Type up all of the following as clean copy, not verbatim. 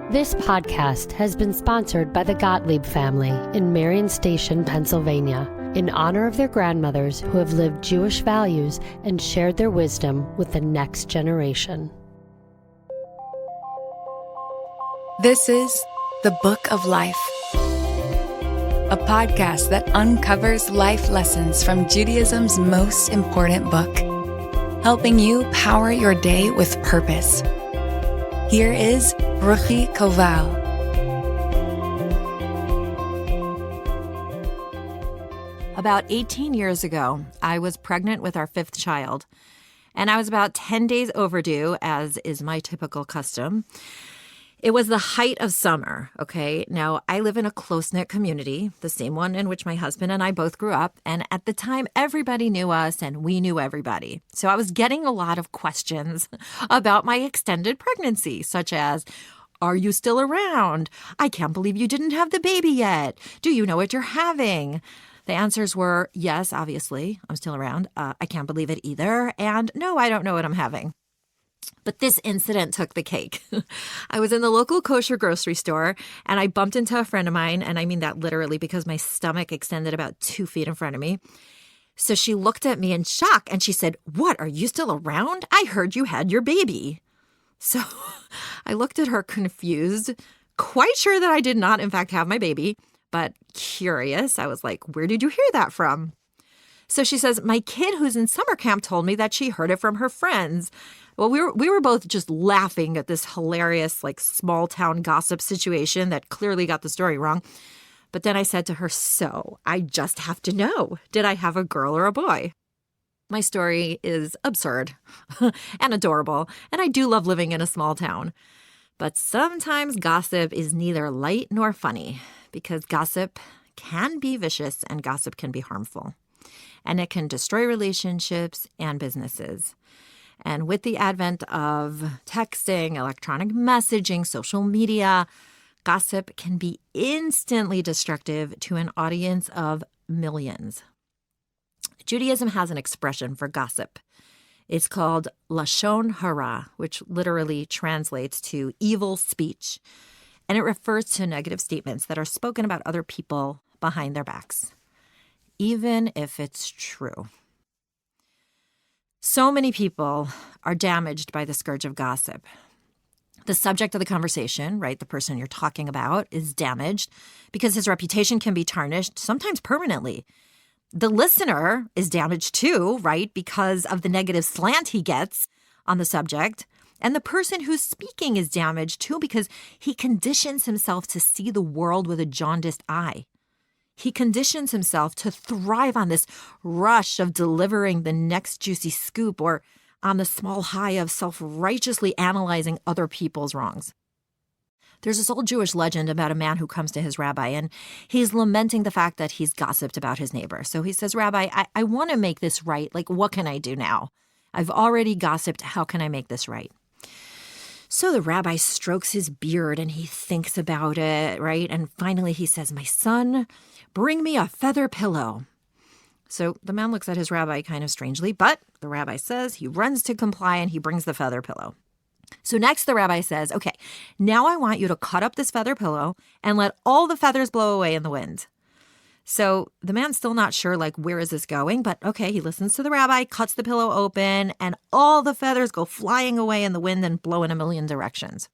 This podcast has been sponsored by the Gottlieb family in Marion Station, Pennsylvania, in honor of their grandmothers who have lived Jewish values and shared their wisdom with the next generation. This is The Book of Life, a podcast that uncovers life lessons from Judaism's most important book, helping you power your day with purpose. Here is Ruchi. About 18 years ago, I was pregnant with our fifth child, and I was about 10 days overdue, as is my typical custom. It was the height of summer, okay? Now, I live in a close-knit community, the same one in which my husband and I both grew up, and at the time, everybody knew us and we knew everybody. So I was getting a lot of questions about my extended pregnancy, such as, are you still around? I can't believe you didn't have the baby yet. Do you know what you're having? The answers were, yes, obviously, I'm still around. I can't believe it either. And no, I don't know what I'm having. But this incident took the cake. I was in the local kosher grocery store and I bumped into a friend of mine. And I mean that literally because my stomach extended about 2 feet in front of me. So she looked at me in shock and she said, "What, are you still around? I heard you had your baby." So I looked at her confused, quite sure that I did not, in fact, have my baby, but curious. I was like, "Where did you hear that from?" So she says, "My kid who's in summer camp told me that she heard it from her friends." Well, we were both just laughing at this hilarious, like, small town gossip situation that clearly got the story wrong. But then I said to her, "So I just have to know, did I have a girl or a boy?" My story is absurd and adorable, and I do love living in a small town. But sometimes gossip is neither light nor funny, because gossip can be vicious and gossip can be harmful. And it can destroy relationships and businesses. And with the advent of texting, electronic messaging, social media, gossip can be instantly destructive to an audience of millions. Judaism has an expression for gossip. It's called lashon hara, which literally translates to evil speech. And it refers to negative statements that are spoken about other people behind their backs, even if it's true. So many people are damaged by the scourge of gossip. The subject of the conversation, right, the person you're talking about, is damaged because his reputation can be tarnished, sometimes permanently. The listener is damaged too, right, because of the negative slant he gets on the subject. And the person who's speaking is damaged too because he conditions himself to see the world with a jaundiced eye. He conditions himself to thrive on this rush of delivering the next juicy scoop or on the small high of self-righteously analyzing other people's wrongs. There's this old Jewish legend about a man who comes to his rabbi, and he's lamenting the fact that he's gossiped about his neighbor. So he says, "Rabbi, I want to make this right. Like, what can I do now? I've already gossiped. How can I make this right?" So the rabbi strokes his beard and he thinks about it, right? And finally he says, "My son, bring me a feather pillow." So the man looks at his rabbi kind of strangely, but the rabbi says he runs to comply and he brings the feather pillow. So next the rabbi says, "Okay, now I want you to cut up this feather pillow and let all the feathers blow away in the wind." So the man's still not sure, like, where is this going? But okay, he listens to the rabbi, cuts the pillow open, and all the feathers go flying away in the wind and blow in a million directions.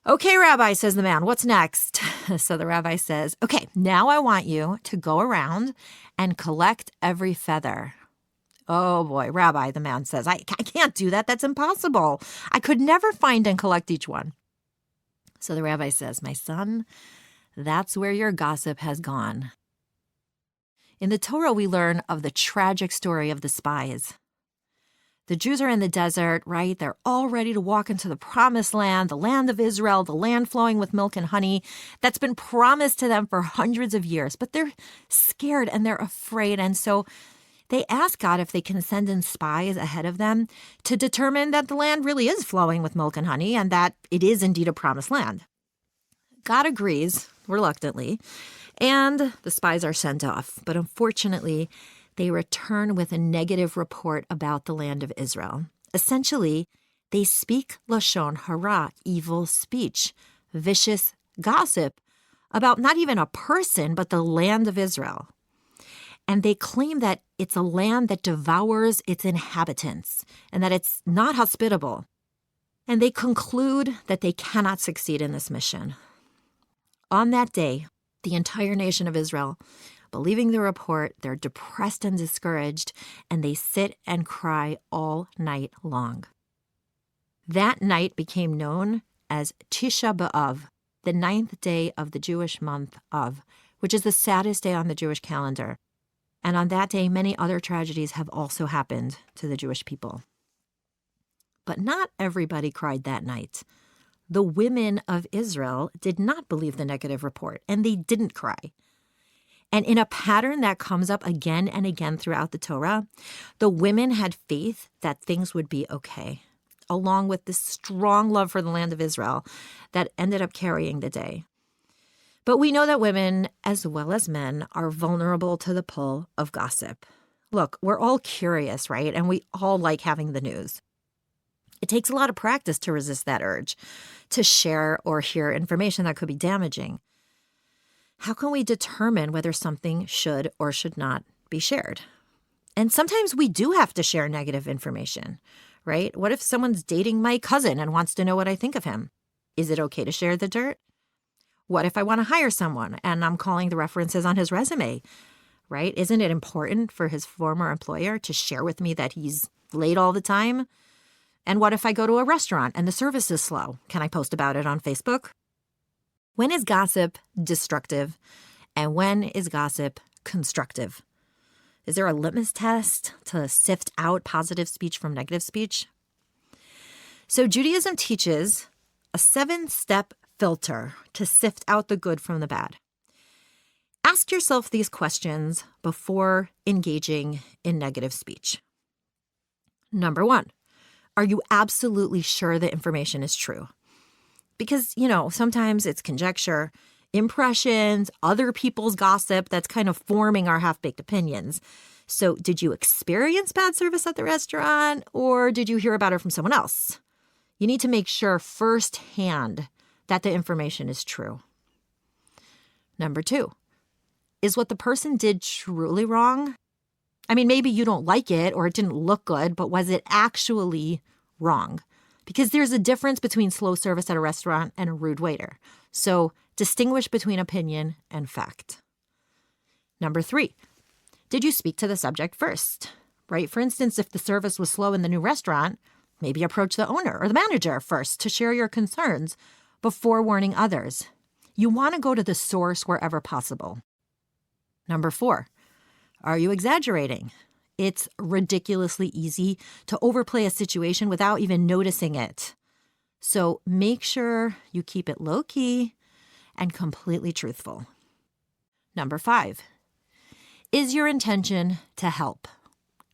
"Okay, Rabbi," says the man, "what's next?" So the rabbi says, "Okay, now I want you to go around and collect every feather." "Oh boy, Rabbi," the man says, I can't do that. That's impossible. I could never find and collect each one." So the rabbi says, "My son, that's where your gossip has gone." In the Torah, we learn of the tragic story of the spies. The Jews are in the desert, right? They're all ready to walk into the promised land, the land of Israel, the land flowing with milk and honey that's been promised to them for hundreds of years. But they're scared and they're afraid. And so they ask God if they can send in spies ahead of them to determine that the land really is flowing with milk and honey and that it is indeed a promised land. God agrees, reluctantly, and the spies are sent off. But unfortunately, they return with a negative report about the land of Israel. Essentially, They speak lashon hara, evil speech, vicious gossip about not even a person, but the land of Israel. And they claim that it's a land that devours its inhabitants and that it's not hospitable. And they conclude that they cannot succeed in this mission. On that day, the entire nation of Israel, believing the report, they're depressed and discouraged, and they sit and cry all night long. That night became known as Tisha B'Av, the 9th day of the Jewish month Av, which is the saddest day on the Jewish calendar. And on that day, many other tragedies have also happened to the Jewish people. But not everybody cried that night. The women of Israel did not believe the negative report, and they didn't cry. And in a pattern that comes up again and again throughout the Torah, the women had faith that things would be okay, along with this strong love for the land of Israel that ended up carrying the day. But we know that women, as well as men, are vulnerable to the pull of gossip. Look, we're all curious, right? And we all like having the news. It takes a lot of practice to resist that urge, to share or hear information that could be damaging. How can we determine whether something should or should not be shared? And sometimes we do have to share negative information, right? What if someone's dating my cousin and wants to know what I think of him? Is it okay to share the dirt? What if I want to hire someone and I'm calling the references on his resume, right? Isn't it important for his former employer to share with me that he's late all the time? And what if I go to a restaurant and the service is slow? Can I post about it on Facebook? When is gossip destructive and when is gossip constructive? Is there a litmus test to sift out positive speech from negative speech? So Judaism teaches a 7-step filter to sift out the good from the bad. Ask yourself these questions before engaging in negative speech. Number 1, are you absolutely sure the information is true? Because, sometimes it's conjecture, impressions, other people's gossip that's kind of forming our half-baked opinions. So did you experience bad service at the restaurant or did you hear about it from someone else? You need to make sure firsthand that the information is true. Number 2, is what the person did truly wrong? I mean, maybe you don't like it or it didn't look good, but was it actually wrong? Because there's a difference between slow service at a restaurant and a rude waiter. So distinguish between opinion and fact. Number 3, did you speak to the subject first? Right? For instance, if the service was slow in the new restaurant, maybe approach the owner or the manager first to share your concerns before warning others. You want to go to the source wherever possible. Number 4, are you exaggerating? It's ridiculously easy to overplay a situation without even noticing it. So make sure you keep it low-key and completely truthful. Number 5, is your intention to help?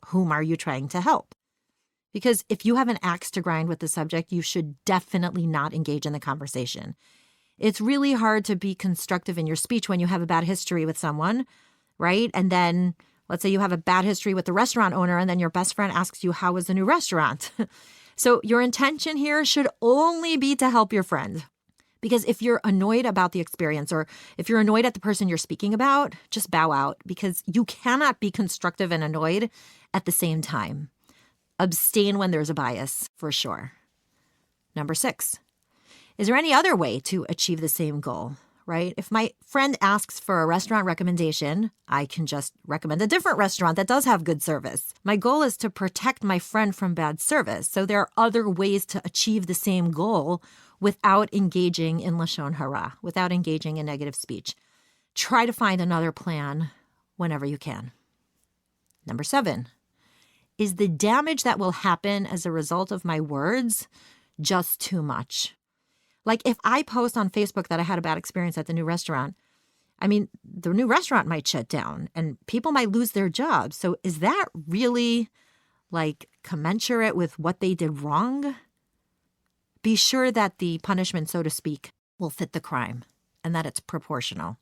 Whom are you trying to help? Because if you have an axe to grind with the subject, you should definitely not engage in the conversation. It's really hard to be constructive in your speech when you have a bad history with someone, right? And then let's say you have a bad history with the restaurant owner and then your best friend asks you, how was the new restaurant? So your intention here should only be to help your friend. Because if you're annoyed about the experience or if you're annoyed at the person you're speaking about, just bow out because you cannot be constructive and annoyed at the same time. Abstain when there's a bias, for sure. Number 6, is there any other way to achieve the same goal, right? If my friend asks for a restaurant recommendation, I can just recommend a different restaurant that does have good service. My goal is to protect my friend from bad service. So there are other ways to achieve the same goal without engaging in lashon hara, without engaging in negative speech. Try to find another plan whenever you can. Number 7, is the damage that will happen as a result of my words just too much? Like if I post on Facebook that I had a bad experience at the new restaurant, I mean, the new restaurant might shut down and people might lose their jobs. So is that really like commensurate with what they did wrong? Be sure that the punishment, so to speak, will fit the crime and that it's proportional.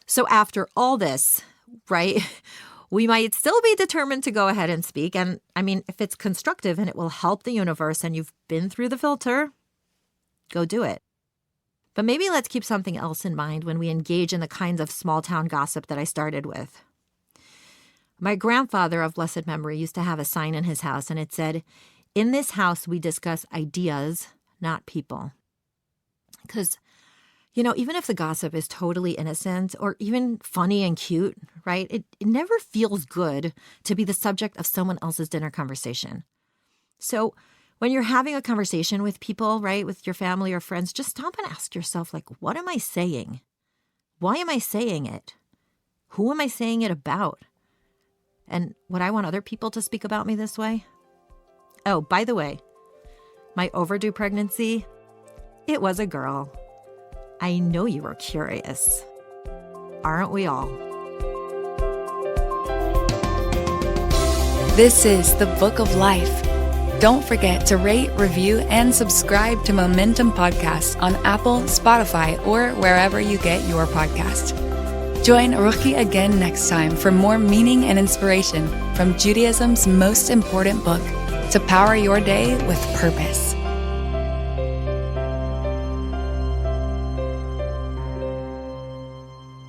So after all this, right, We might still be determined to go ahead and speak. And I mean, if it's constructive and it will help the universe and you've been through the filter, go do it. But maybe let's keep something else in mind when we engage in the kinds of small town gossip that I started with. My grandfather of blessed memory used to have a sign in his house, and it said, "In this house, we discuss ideas, not people." Because, even if the gossip is totally innocent or even funny and cute, right, it never feels good to be the subject of someone else's dinner conversation. So when you're having a conversation with people, right, with your family or friends, just stop and ask yourself, what am I saying? Why am I saying it? Who am I saying it about? And would I want other people to speak about me this way? Oh, by the way, my overdue pregnancy, it was a girl. I know you were curious. Aren't we all? This is the Book of Life. Don't forget to rate, review, and subscribe to Momentum Podcast on Apple, Spotify, or wherever you get your podcast. Join Ruchi again next time for more meaning and inspiration from Judaism's most important book to power your day with purpose.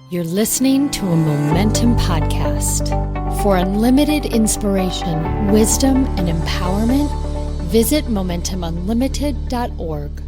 You're listening to a Momentum podcast. For unlimited inspiration, wisdom, and empowerment, visit MomentumUnlimited.org.